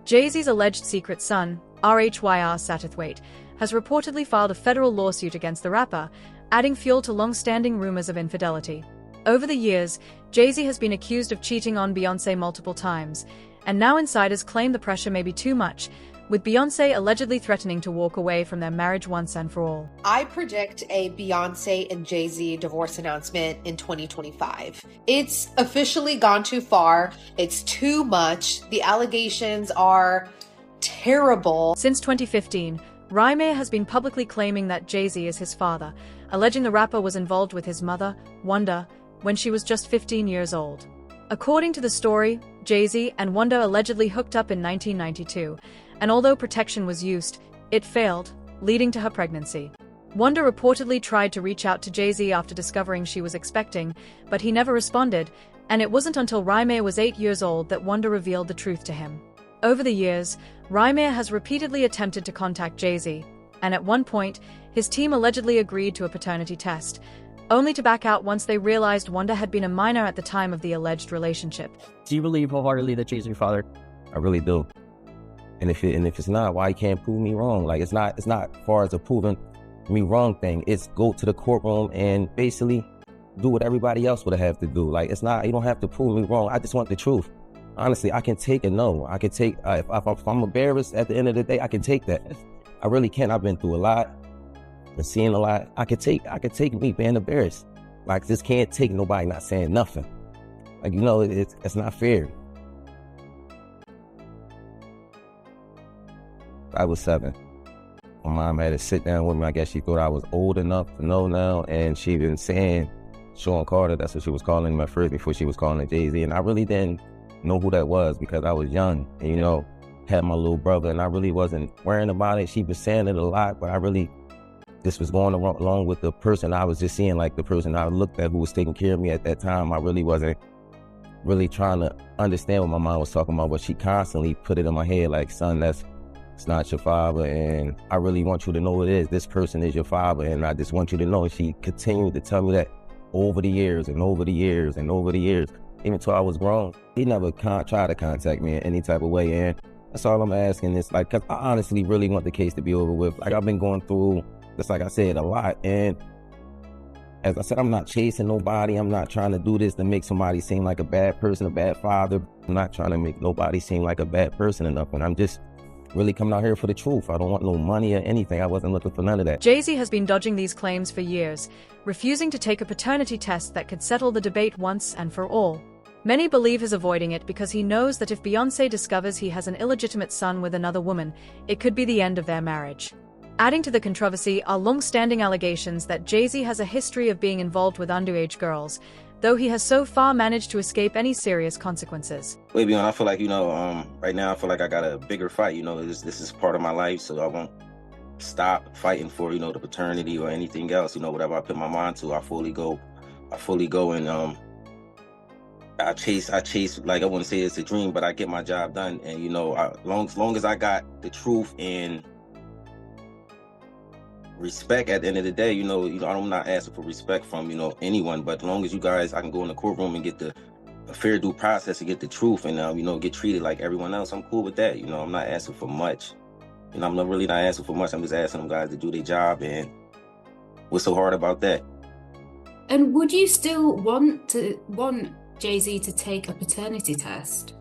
Jay-Z's alleged secret son, RHYR Satterthwaite, has reportedly filed a federal lawsuit against the rapper, adding fuel to long-standing rumors of infidelity. Over the years, Jay-Z has been accused of cheating on Beyoncé multiple times, and now insiders claim the pressure may be too much, with Beyoncé allegedly threatening to walk away from their marriage once and for all. I predict a Beyoncé and Jay-Z divorce announcement in 2025. It's officially gone too far. It's too much. The allegations are terrible. Since 2015, Rhyme has been publicly claiming that Jay-Z is his father, alleging the rapper was involved with his mother, Wanda, when she was just 15 years old. According to the story, Jay-Z and Wanda allegedly hooked up in 1992, and although protection was used, it failed, leading to her pregnancy. Wanda reportedly tried to reach out to Jay-Z after discovering she was expecting, but he never responded, and it wasn't until Rhyme was 8 years old that Wanda revealed the truth to him. Over the years, Rhyme has repeatedly attempted to contact Jay-Z, and at one point, his team allegedly agreed to a paternity test, only to back out once they realized Wanda had been a minor at the time of the alleged relationship. Do you believe wholeheartedly that Jay-Z's your father? I really do. And if it's not, why you can't prove me wrong? Like, it's not far as a proving me wrong thing. It's go to the courtroom and basically do what everybody else would have to do. Like, it's not, you don't have to prove me wrong. I just want the truth. Honestly, I can take a no. I can take, if I'm embarrassed at the end of the day, I can take that. I really can. I've been through a lot and seeing a lot. I could take me being embarrassed. Like, just can't take nobody not saying nothing. Like, you know, it's not fair. I was 7. My mom had to sit down with me. I guess she thought I was old enough to know now. And she been saying Sean Carter, that's what she was calling me at first before she was calling it Jay-Z. And I really didn't know who that was because I was young and, you know, had my little brother and I really wasn't worrying about it. She was saying it a lot, but I really just was going along with the person I was just seeing, like the person I looked at who was taking care of me at that time. I really wasn't really trying to understand what my mom was talking about, but she constantly put it in my head like, son, it's not your father, and I really want you to know it is. This person is your father, and I just want you to know. And she continued to tell me that over the years and over the years and over the years, even until I was grown. He never tried to contact me in any type of way, and that's all I'm asking is, like, because I honestly really want the case to be over with. Like, I've been going through, just like I said, a lot, and as I said, I'm not chasing nobody. I'm not trying to do this to make somebody seem like a bad person, a bad father. I'm not trying to make nobody seem like a bad person or nothing. I'm just really coming out here for the truth. I don't want no money or anything. I wasn't looking for none of that. Jay-Z has been dodging these claims for years, refusing to take a paternity test that could settle the debate once and for all. Many believe he's avoiding it because he knows that if Beyoncé discovers he has an illegitimate son with another woman, it could be the end of their marriage. Adding to the controversy are long-standing allegations that Jay-Z has a history of being involved with underage girls, though he has so far managed to escape any serious consequences. Way beyond, I feel like, you know, right now I feel like I got a bigger fight. You know, this is part of my life, so I won't stop fighting for, you know, the paternity or anything else. You know, whatever I put my mind to, I fully go and I chase, like, I wouldn't say it's a dream, but I get my job done. And, you know, long as I got the truth and respect at the end of the day, you know, I'm not asking for respect from, you know, anyone, but as long as you guys, I can go in the courtroom and get a fair due process and get the truth and, you know, get treated like everyone else, I'm cool with that. You know, I'm not asking for much. You know, I'm really not asking for much. I'm just asking them guys to do their job, and what's so hard about that? And would you still want Jay-Z to take a paternity test?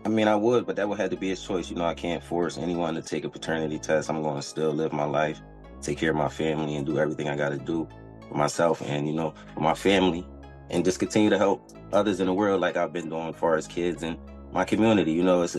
I mean, I would, but that would have to be his choice. You know, I can't force anyone to take a paternity test. I'm going to still live my life, take care of my family, and do everything I got to do for myself and, you know, for my family, and just continue to help others in the world like I've been doing as far as kids and my community. You know, it's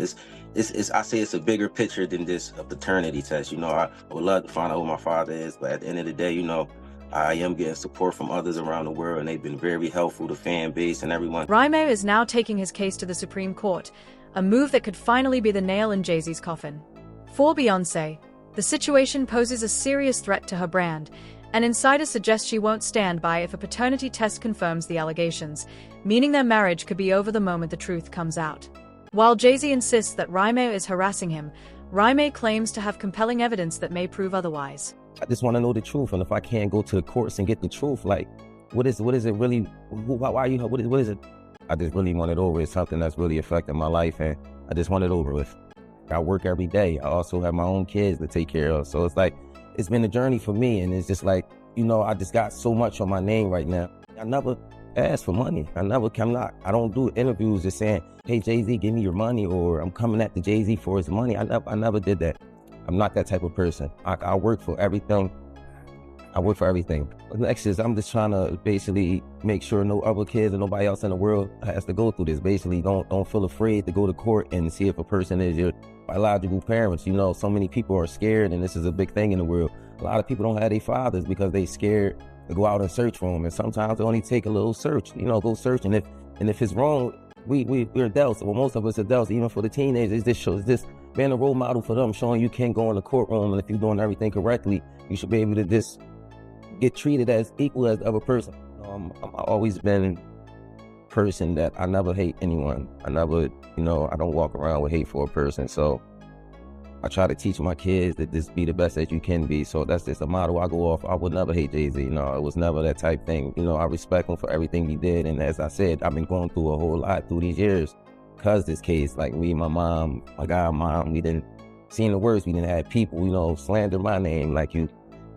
I say it's a bigger picture than just a paternity test. You know, I would love to find out who my father is, but at the end of the day, you know, I am getting support from others around the world, and they've been very helpful to fan base and everyone. Rhyme is now taking his case to the Supreme Court, a move that could finally be the nail in Jay-Z's coffin. For Beyoncé, the situation poses a serious threat to her brand, and insiders suggest she won't stand by if a paternity test confirms the allegations, meaning their marriage could be over the moment the truth comes out. While Jay-Z insists that Rhyme is harassing him, Rhyme claims to have compelling evidence that may prove otherwise. I just want to know the truth, and if I can't go to the courts and get the truth, like, what is it really? Why you? What is it? I just really want it over. It's something that's really affecting my life, and I just want it over with. I work every day. I also have my own kids to take care of. So it's like, it's been a journey for me. And it's just like, you know, I just got so much on my name right now. I never ask for money. I don't do interviews just saying, hey, Jay-Z, give me your money, or I'm coming at the Jay-Z for his money. I never did that. I'm not that type of person. I work for everything. The next is I'm just trying to basically make sure no other kids or nobody else in the world has to go through this. Basically, don't feel afraid to go to court and see if a person is your biological parents. You know, so many people are scared, and this is a big thing in the world. A lot of people don't have their fathers because they scared to go out and search for them. And sometimes it only take a little search, you know, go search. And if it's wrong, we're adults. Well, most of us adults, even for the teenagers, it's this being a role model for them, showing you can go in the courtroom, and if you're doing everything correctly, you should be able to just get treated as equal as the other person. I've always been a person that I never hate anyone. I never, you know, I don't walk around with hate for a person. So I try to teach my kids that just be the best that you can be. So that's just a model I go off. I would never hate Jay-Z. No, it was never that type thing. You know, I respect him for everything he did. And as I said, I've been going through a whole lot through these years because this case, like me, my mom, my godmom, we didn't see the worst. We didn't have people, you know, slander my name like you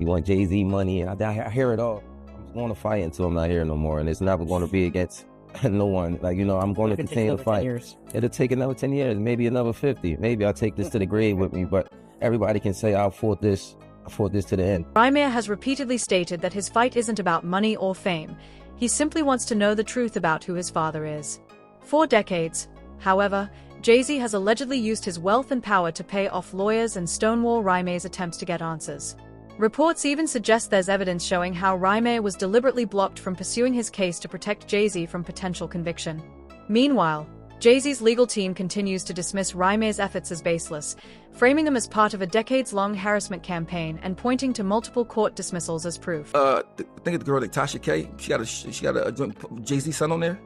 want Jay-Z money, and I hear it all. I'm going to fight until I'm not here no more, and it's never going to be against no one. Like, you know, I'm going to continue to fight. It'll take another 10 years, maybe another 50. Maybe I'll take this to the grave with me, but everybody can say I fought this to the end. Rymir has repeatedly stated that his fight isn't about money or fame. He simply wants to know the truth about who his father is. For decades, however, Jay-Z has allegedly used his wealth and power to pay off lawyers and stonewall Rymir's attempts to get answers. Reports even suggest there's evidence showing how Rymir was deliberately blocked from pursuing his case to protect Jay-Z from potential conviction. Meanwhile, Jay-Z's legal team continues to dismiss Rymir's efforts as baseless, framing them as part of a decades-long harassment campaign and pointing to multiple court dismissals as proof. I think the girl like Tasha K. She got a Jay-Z son on there.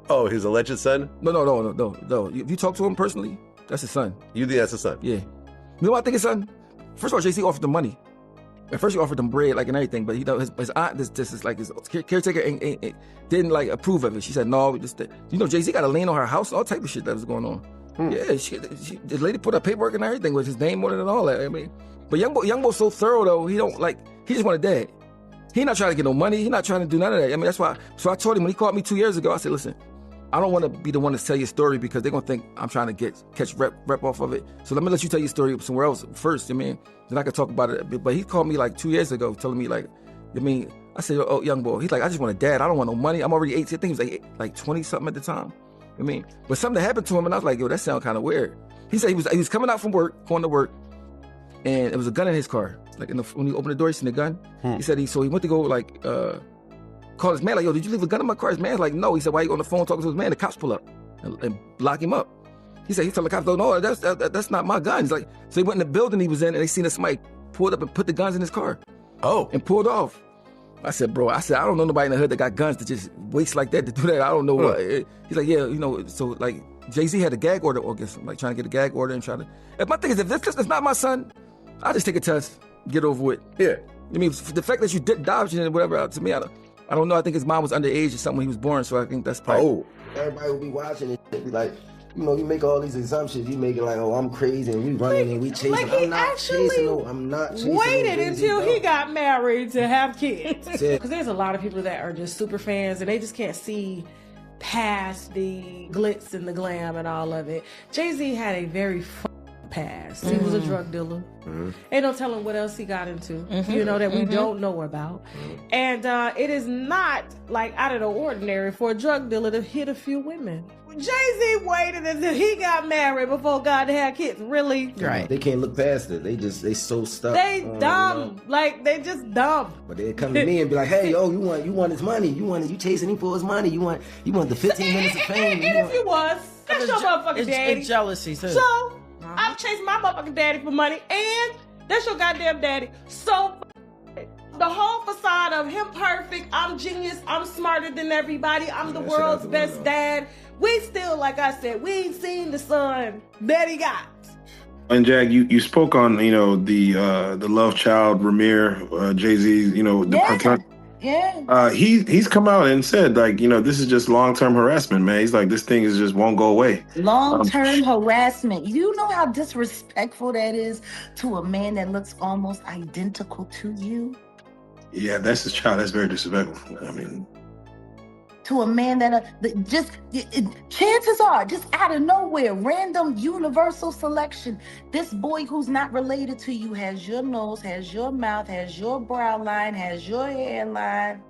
Oh, his alleged son? No. If you talk to him personally, that's his son. You think that's his son? Yeah. You know what I think his son? First of all, Jay-Z offered him money. At first he offered him bread, like, and everything, but his aunt, this is like his caretaker didn't like approve of it. She said, no, you know, Jay-Z got a lien on her house, all type of shit that was going on. Yeah, the lady put her paperwork and everything with his name on it and all that. I mean, but young boy's so thorough though. He just wanted dad. He not trying to get no money. He not trying to do none of that. I mean, that's why. So I told him when he called me 2 years ago, I said, listen, I don't want to be the one to tell your story because they're gonna think I'm trying to catch rep off of it. So let me let you tell your story somewhere else first. I mean, then I could talk about it. But he called me like 2 years ago, telling me like, I mean, I said, oh, young boy. He's like, I just want a dad. I don't want no money. I'm already 18. I think he was like 20 something at the time. I mean, but something happened to him, and I was like, yo, that sounds kind of weird. He said he was coming out from work, going to work, and there was a gun in his car. Like when he opened the door, he seen the gun. He said he went to go like call his man, like, yo, did you leave a gun in my car? His man's like, no. He said, why you on the phone talking to his man? The cops pull up and lock him up. He said, he told the cops, no, that's not my gun. He's like, so he went in the building he was in, and they seen somebody pulled up and put the guns in his car. Oh. And pulled off. I said, bro, I don't know nobody in the hood that got guns to just waste like that to do that. I don't know what. He's like, yeah, you know, so like Jay-Z had a gag order against him, like trying to get a gag order and trying to. If my thing is, if this is not my son, I'll just take a test, get over with. Yeah. I mean, the fact that you did adoption and whatever, to me, I don't know. I think his mom was underage or something when he was born, so I think that's probably. Oh. Everybody will be watching it and be like, you know, you make all these assumptions. You make it like, oh, I'm crazy and we running and we chasing. Like he I'm not chasing. Waited until he got married to have kids. Because there's a lot of people that are just super fans and they just can't see past the glitz and the glam and all of it. Jay-Z had a very past. He was a drug dealer. Ain't no telling what else he got into, you know, that we don't know about. And it is not like out of the ordinary for a drug dealer to hit a few women. Jay-Z waited until he got married before God had kids. Really? Right. They can't look past it. They so stuck. They dumb. Like, they just dumb. But they come to me and be like, hey, yo, you want his money. You chasing him for his money. You want the 15 minutes of fame. And if you was, that's your motherfucking daddy. It's jealousy, too. So, I'm chasing my motherfucking daddy for money, and that's your goddamn daddy. So, the whole facade of him perfect, I'm genius, I'm smarter than everybody, I'm the world's best dad. We still, like I said, we ain't seen the son that he got. And Jack, you spoke on, you know, the love child, Rymir, Jay-Z, you know, Yeah. He's come out and said, like, this is just long-term harassment, man. He's like, this thing just won't go away. Long-term harassment. You know how disrespectful that is to a man that looks almost identical to you? Yeah, that's his child. That's very disrespectful. I mean, to a man that chances are, just out of nowhere, random universal selection, this boy who's not related to you has your nose, has your mouth, has your brow line, has your hairline,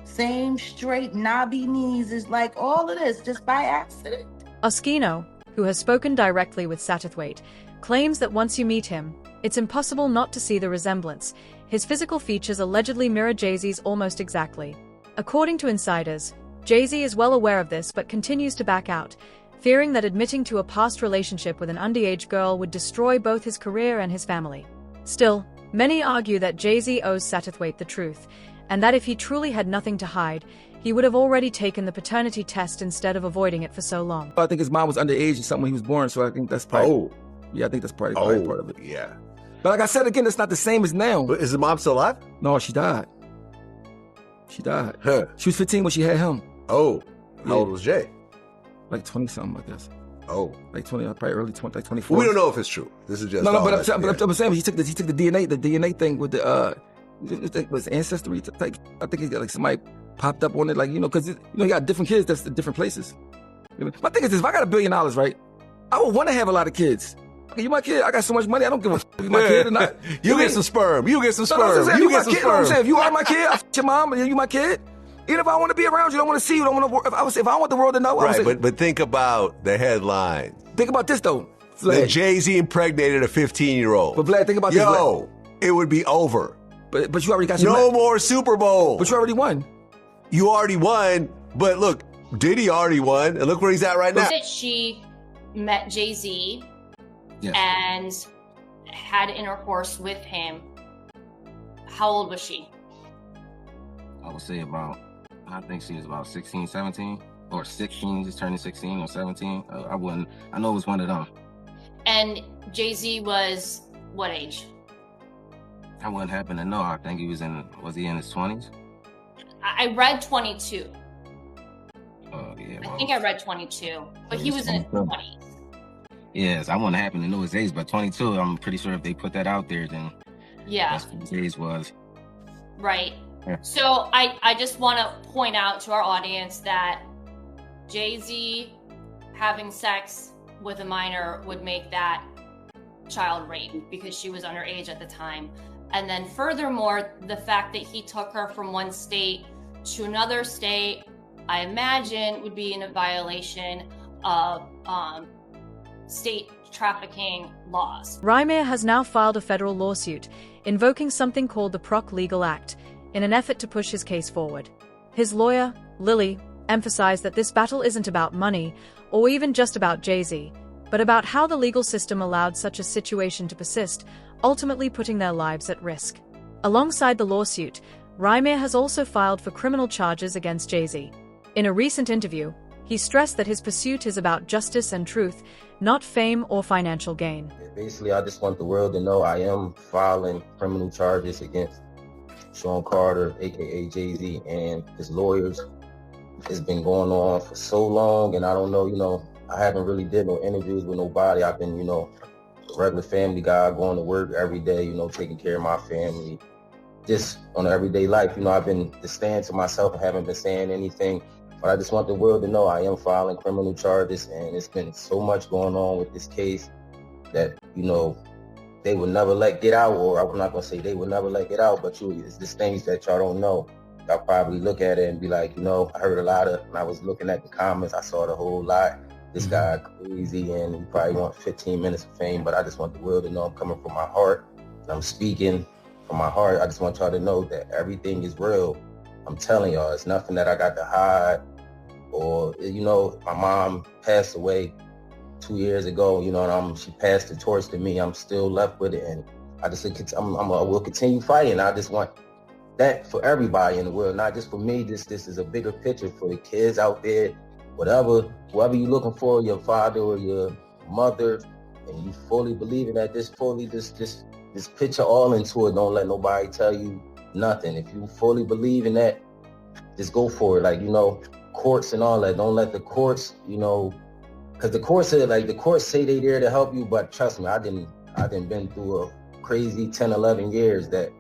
same straight knobby knees, is like all of this just by accident. Oskino, who has spoken directly with Satterthwaite, claims that once you meet him, it's impossible not to see the resemblance. His physical features allegedly mirror Jay-Z's almost exactly. According to insiders, Jay-Z is well aware of this but continues to back out, fearing that admitting to a past relationship with an underage girl would destroy both his career and his family. Still, many argue that Jay-Z owes Satterthwaite the truth, and that if he truly had nothing to hide, he would have already taken the paternity test instead of avoiding it for so long. I think his mom was underage or something when he was born, so I think that's probably... Yeah, I think that's probably part of it. Yeah. But like I said again, it's not the same as now. But is the mom still alive? No, she died. She died. Huh. She was 15 when she had him. Oh. How old was Jay? Like 20-something, I guess. Oh. Like 20, probably early 20, like 24. We don't know if it's true. This is just... No, but I'm saying he took the DNA thing with the, it was ancestry. Like, I think he got, like, somebody popped up on it, like, because, he got different kids that's in different places. My thing is this, if I got $1 billion, right, I would want to have a lot of kids. You my kid, I got so much money, I don't give a f if you my kid or not. You get some sperm. You get some sperm. You get some sperm. You know what I'm saying? If you are my kid, I f your mom, and you my kid. Even if I want to be around you, don't want to see you, don't want to. If I want the world to know, right? But think about the headline. Think about this though. That Jay-Z impregnated a 15-year-old. But Vlad, think about this. Yo, it would be over. But you already got no more Super Bowl. But you already won. You already won. But look, Diddy already won, and look where he's at right now. That she met Jay-Z. Yes. And had intercourse with him. How old was she? I would say I think she was about 16, 17, or 16, just turning 16 or 17. I know it was one of them. And Jay-Z was what age? I wouldn't happen to know. I think was he in his 20s? I read 22. Oh, yeah. Well, I think I read 22, but he was in his 20s. Yes, I wouldn't happen to know his age, but 22, I'm pretty sure if they put that out there, then that's what his age was. Right. Yeah. So I just want to point out to our audience that Jay-Z having sex with a minor would make that child rape because she was underage at the time. And then furthermore, the fact that he took her from one state to another state, I imagine would be in a violation of state trafficking laws. Rymir has now filed a federal lawsuit, invoking something called the Proc Legal Act, in an effort to push his case forward. His lawyer, Lily, emphasized that this battle isn't about money, or even just about Jay-Z, but about how the legal system allowed such a situation to persist, ultimately putting their lives at risk. Alongside the lawsuit, Rymir has also filed for criminal charges against Jay-Z. In a recent interview, he stressed that his pursuit is about justice and truth, not fame or financial gain. Basically, I just want the world to know I am filing criminal charges against Sean Carter, aka Jay-Z, and his lawyers. It's been going on for so long, and I don't know, I haven't really did no interviews with nobody. I've been, a regular family guy, going to work every day, taking care of my family. Just on everyday life, I've been just staying to myself and haven't been saying anything. But I just want the world to know I am filing criminal charges, and it's been so much going on with this case that, they will never let get out, or I'm not going to say they will never let get out, but it's just things that y'all don't know. Y'all probably look at it and be like, I heard a lot of, when I was looking at the comments, I saw the whole lot. This guy crazy, and you probably want 15 minutes of fame, but I just want the world to know I'm coming from my heart. And I'm speaking from my heart. I just want y'all to know that everything is real. I'm telling y'all, it's nothing that I got to hide. Or, my mom passed away 2 years ago, and she passed the torch to me. I'm still left with it, and I will continue fighting. I just want that for everybody in the world, not just for me. This is a bigger picture for the kids out there. Whoever you're looking for, your father or your mother, and you fully believe in that, just picture all into it. Don't let nobody tell you nothing. If you fully believe in that, just go for it. Like, courts and all that. Don't let the courts, because the courts say they there to help you, but trust me, I didn't been through a crazy 10, 11 years that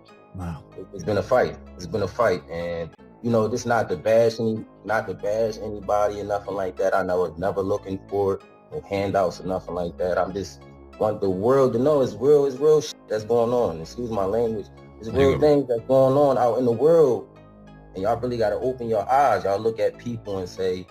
it's been a fight. It's been a fight. And, just not to bash anybody or nothing like that. I know it's never looking for no handouts or nothing like that. I'm just want the world to know it's real shit that's going on. Excuse my language. It's real things that's going on out in the world. And y'all really got to open your eyes. Y'all look at people and say,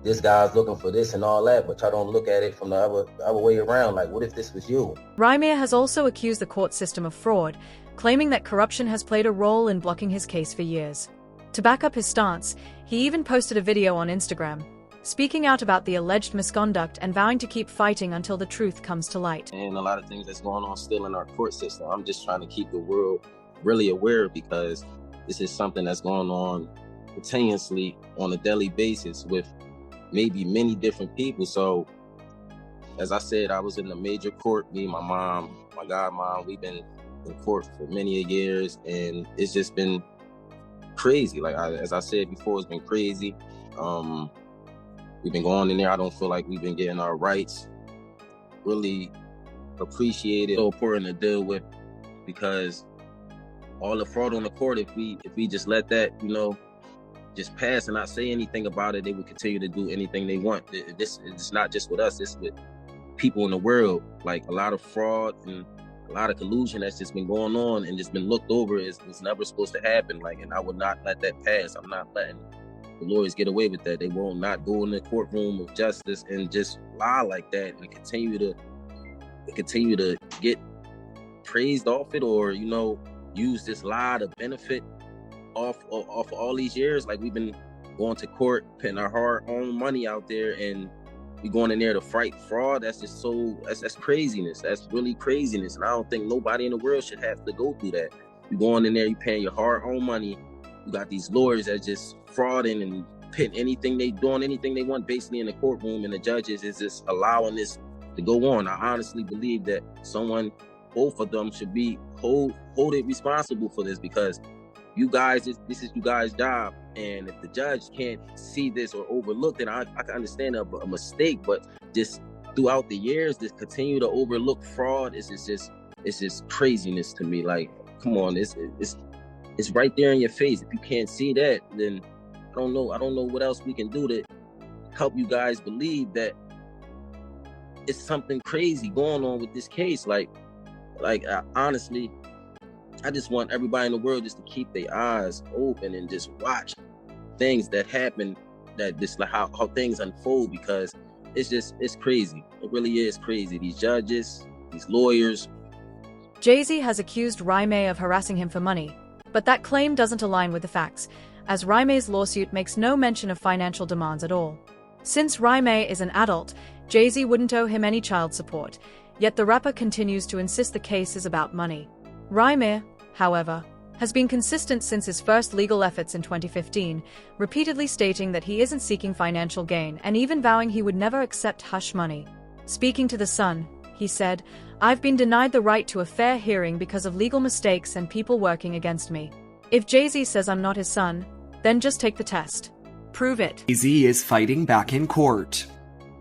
this guy's looking for this and all that, but y'all don't look at it from the other way around. Like, what if this was you? Rymir has also accused the court system of fraud, claiming that corruption has played a role in blocking his case for years. To back up his stance, he even posted a video on Instagram, speaking out about the alleged misconduct and vowing to keep fighting until the truth comes to light. And a lot of things that's going on still in our court system. I'm just trying to keep the world really aware, because this is something that's going on continuously on a daily basis with maybe many different people. So, as I said, I was in the major court. Me, my mom, my godmom, we've been in court for many years, and it's just been crazy. Like, as I said before, it's been crazy. We've been going in there. I don't feel like we've been getting our rights really appreciated. So important to deal with, because all the fraud on the court, if we just let that, just pass and not say anything about it, they would continue to do anything they want. It's not just with us, it's with people in the world. Like, a lot of fraud and a lot of collusion that's just been going on and just been looked over. It's never supposed to happen. Like, and I would not let that pass. I'm not letting the lawyers get away with that. They will not go in the courtroom of justice and just lie like that and continue to get praised off it, or use this lie to benefit off all these years. Like, we've been going to court, putting our hard-earned money out there, and we going in there to fight fraud. That's just that's craziness. That's really craziness. And I don't think nobody in the world should have to go through that. You going in there, you paying your hard-earned money. You got these lawyers that just frauding and pitting anything they want basically in the courtroom, and the judges is just allowing this to go on. I honestly believe that both of them should be hold it responsible for this, because you guys, this is you guys' job. And if the judge can't see this or overlook it, I can understand a mistake, but just throughout the years, this continue to overlook fraud it's just craziness to me. Like, come on, it's right there in your face. If you can't see that, then I don't know what else we can do to help you guys believe that it's something crazy going on with this case. Like honestly, I just want everybody in the world just to keep their eyes open and just watch things that happen, that just like how things unfold, because it's crazy. It really is crazy. These judges, these lawyers. Jay-Z has accused Rymir of harassing him for money, but that claim doesn't align with the facts, as Rymir's lawsuit makes no mention of financial demands at all. Since Rymir is an adult, Jay-Z wouldn't owe him any child support, yet the rapper continues to insist the case is about money. Rymir, however, has been consistent since his first legal efforts in 2015, repeatedly stating that he isn't seeking financial gain and even vowing he would never accept hush money. Speaking to The Sun, he said, "I've been denied the right to a fair hearing because of legal mistakes and people working against me. If Jay-Z says I'm not his son, then just take the test. Prove it." Jay-Z is fighting back in court.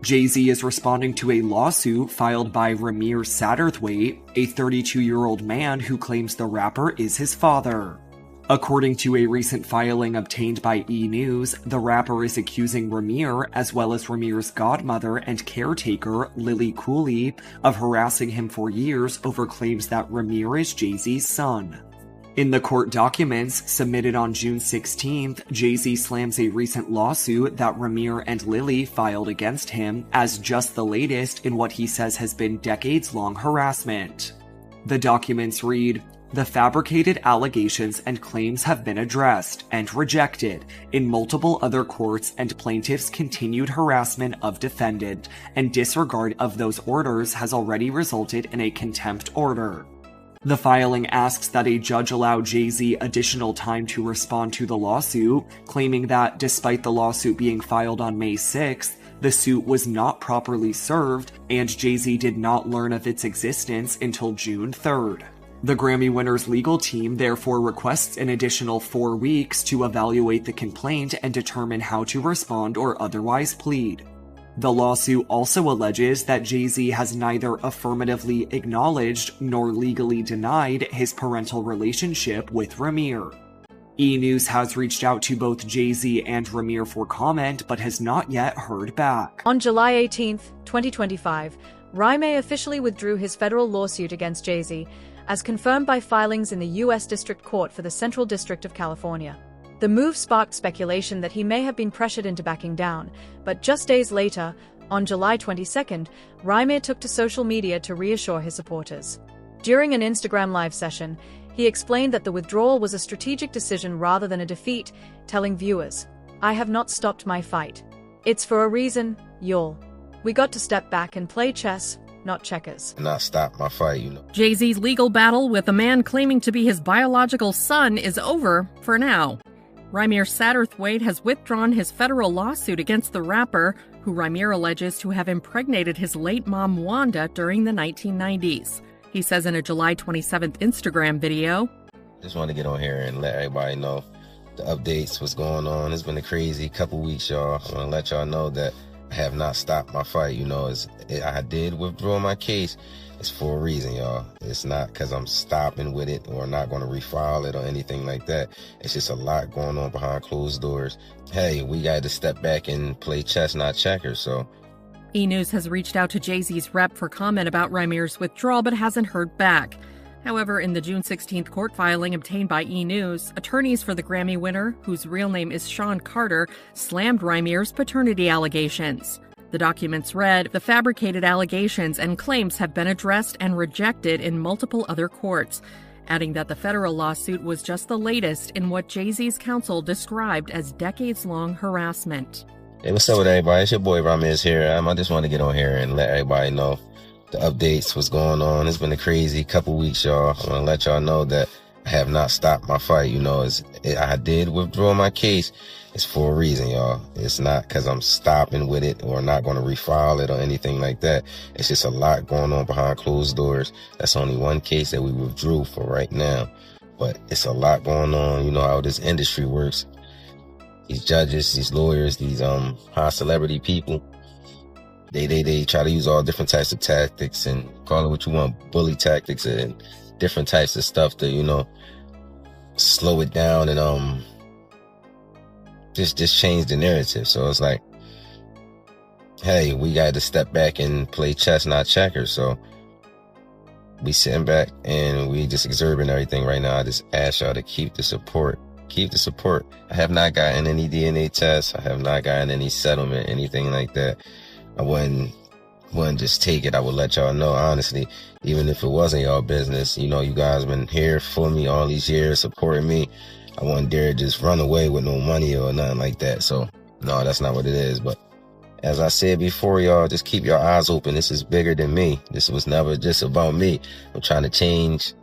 Jay-Z is responding to a lawsuit filed by Rymir Satterthwaite, a 32-year-old man who claims the rapper is his father. According to a recent filing obtained by E! News, the rapper is accusing Rymir, as well as Rymir's godmother and caretaker, Lily Cooley, of harassing him for years over claims that Rymir is Jay-Z's son. In the court documents submitted on June 16th, Jay-Z slams a recent lawsuit that Rymir and Lily filed against him as just the latest in what he says has been decades-long harassment. The documents read, "The fabricated allegations and claims have been addressed and rejected in multiple other courts, and plaintiffs' continued harassment of defendant and disregard of those orders has already resulted in a contempt order." The filing asks that a judge allow Jay-Z additional time to respond to the lawsuit, claiming that despite the lawsuit being filed on May 6th, the suit was not properly served and Jay-Z did not learn of its existence until June 3rd. The Grammy winner's legal team therefore requests an additional 4 weeks to evaluate the complaint and determine how to respond or otherwise plead. The lawsuit also alleges that Jay-Z has neither affirmatively acknowledged nor legally denied his parental relationship with Ramir. E! News has reached out to both Jay-Z and Ramir for comment, but has not yet heard back. On July 18, 2025, Raime officially withdrew his federal lawsuit against Jay-Z, as confirmed by filings in the U.S. District Court for the Central District of California. The move sparked speculation that he may have been pressured into backing down, but just days later, on July 22nd, Raime took to social media to reassure his supporters. During an Instagram live session, he explained that the withdrawal was a strategic decision rather than a defeat, telling viewers, "I have not stopped my fight. It's for a reason, y'all. We got to step back and play chess, not checkers." Not stop my fight, Jay-Z's legal battle with a man claiming to be his biological son is over for now. Ramir Satterthwaite has withdrawn his federal lawsuit against the rapper, who Ramir alleges to have impregnated his late mom Wanda during the 1990s. He says in a July 27th Instagram video, Just want to get on here and let everybody know the updates, what's going on. It's been a crazy couple weeks, y'all. I want to let y'all know that I have not stopped my fight. I did withdraw my case. It's for a reason, y'all. It's not because I'm stopping with it or not going to refile it or anything like that. It's just a lot going on behind closed doors. Hey, we got to step back and play chess, not checkers. So E! News has reached out to Jay-Z's rep for comment about Ramir's withdrawal but hasn't heard back. However, in the June 16th court filing obtained by E! News, attorneys for the Grammy winner, whose real name is Sean Carter, slammed Ramir's paternity allegations. The documents read, "The fabricated allegations and claims have been addressed and rejected in multiple other courts," adding that the federal lawsuit was just the latest in what Jay-Z's counsel described as decades-long harassment. Hey, what's up with everybody? It's your boy Ramirez here. I just want to get on here and let everybody know the updates, what's going on. It's been a crazy couple weeks, y'all. I want to let y'all know that I have not stopped my fight. I did withdraw my case. It's for a reason, y'all. It's not because I'm stopping with it or not going to refile it or anything like that. It's just a lot going on behind closed doors. That's only one case that we withdrew for right now. But it's a lot going on. You know how this industry works. These judges, these lawyers, these high celebrity people, they try to use all different types of tactics and call it what you want, bully tactics and different types of stuff to, slow it down and just change the narrative. So it's like, hey, we got to step back and play chess, not checkers. So we sitting back and we just observing everything right now. I just ask y'all to keep the support. Keep the support. I have not gotten any DNA tests. I have not gotten any settlement, anything like that. I wouldn't just take it. I would let y'all know, honestly, even if it wasn't y'all business. You guys been here for me all these years, supporting me. I wouldn't dare just run away with no money or nothing like that. So, no, that's not what it is. But as I said before, y'all, just keep your eyes open. This is bigger than me. This was never just about me. I'm trying to change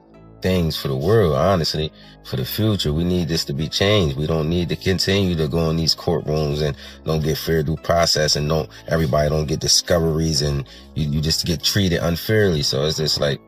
things for the world, honestly, for the future. We need this to be changed. We don't need to continue to go in these courtrooms and don't get fair due process and everybody don't get discoveries and you just get treated unfairly. So it's just like,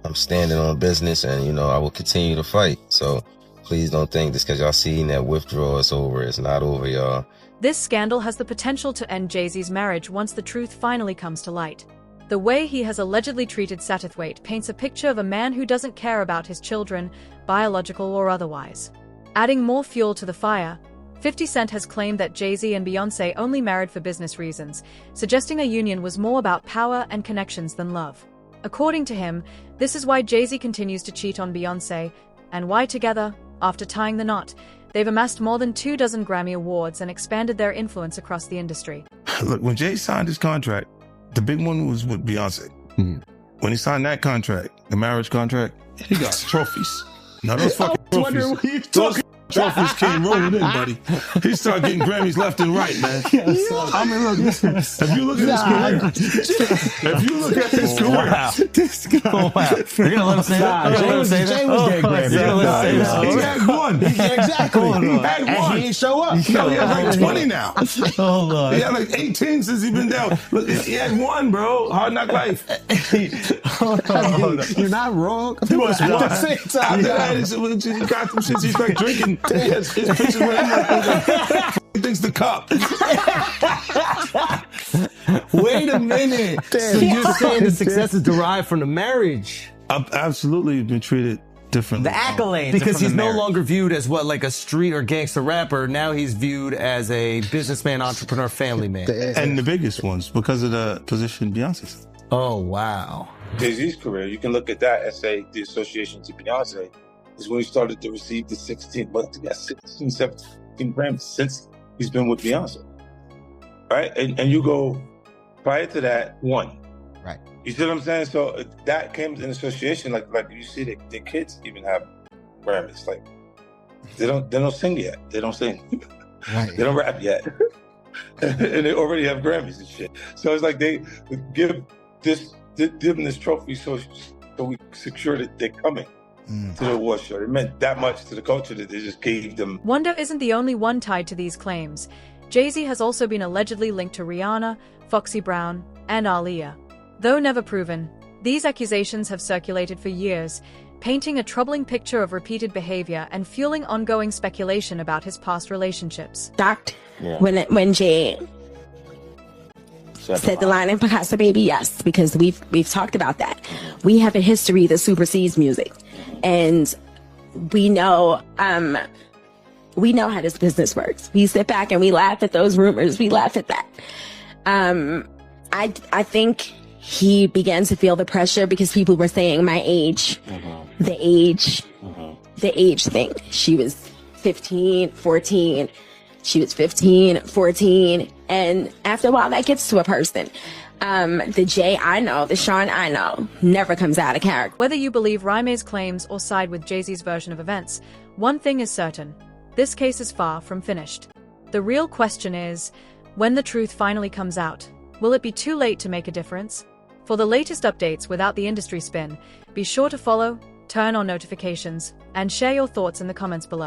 I'm standing on business and, I will continue to fight. So please don't think just because y'all seen that withdrawal is over. It's not over, y'all. This scandal has the potential to end Jay-Z's marriage once the truth finally comes to light. The way he has allegedly treated Satterthwaite paints a picture of a man who doesn't care about his children, biological or otherwise. Adding more fuel to the fire, 50 Cent has claimed that Jay-Z and Beyoncé only married for business reasons, suggesting a union was more about power and connections than love. According to him, this is why Jay-Z continues to cheat on Beyoncé, and why together, after tying the knot, they've amassed more than 24 Grammy Awards and expanded their influence across the industry. Look, when Jay signed his contract, the big one was with Beyonce. Mm-hmm. When he signed that contract, the marriage contract, he got trophies. Now those fucking trophies. Trophies came rolling in, buddy. He started getting Grammys left and right, man. I mean, look, if you look at his career, This guy. Wow. You're gonna let him say that? Jay was getting Grammys. He had one. Exactly. He had one. And he ain't show up. He had like 20 now. Hold on. He had like 18 since he been down. Look, he had one, bro. Hard Knock Life. Hold on. You're not wrong. At the same time, after that, he got some shit. He's like drinking. His pictures with him like he thinks the cup. Wait a minute. So you're saying the success is derived from the marriage? I've absolutely been treated differently. The accolades. Because he's no longer viewed as what, like a street or gangster rapper. Now he's viewed as a businessman, entrepreneur, family man. And the biggest ones because of the position Beyonce's. Oh, wow. Jay-Z's career, you can look at that and say the association to Beyonce is when he started to receive the 16, 17 Grammys since he's been with Beyonce. Right? And you go, prior to that, one. Right. You see what I'm saying? So that came in association, like you see the kids even have Grammys. Like they don't sing yet. They don't sing. Right. They don't rap yet. And they already have Grammys and shit. So it's like they give them this trophy so we secure that they're coming to the award show. It meant that much to the culture that they just gave them. Wonder isn't the only one tied to these claims. Jay-Z has also been allegedly linked to Rihanna, Foxy Brown, and Aaliyah. Though never proven, these accusations have circulated for years, painting a troubling picture of repeated behavior and fueling ongoing speculation about his past relationships. Shocked when Jay said the line in Picasso Baby, yes, because we've talked about that. We have a history that supersedes music, and we know how this business works. We sit back and we laugh at those rumors. We laugh at that. I think he began to feel the pressure because people were saying my age, the age thing. She was 15, 14. She was 15, 14. And after a while, that gets to a person. The Jay I know, the Sean I know, never comes out of character. Whether you believe Raime's claims or side with Jay-Z's version of events, one thing is certain. This case is far from finished. The real question is, when the truth finally comes out, will it be too late to make a difference? For the latest updates without the industry spin, be sure to follow, turn on notifications, and share your thoughts in the comments below.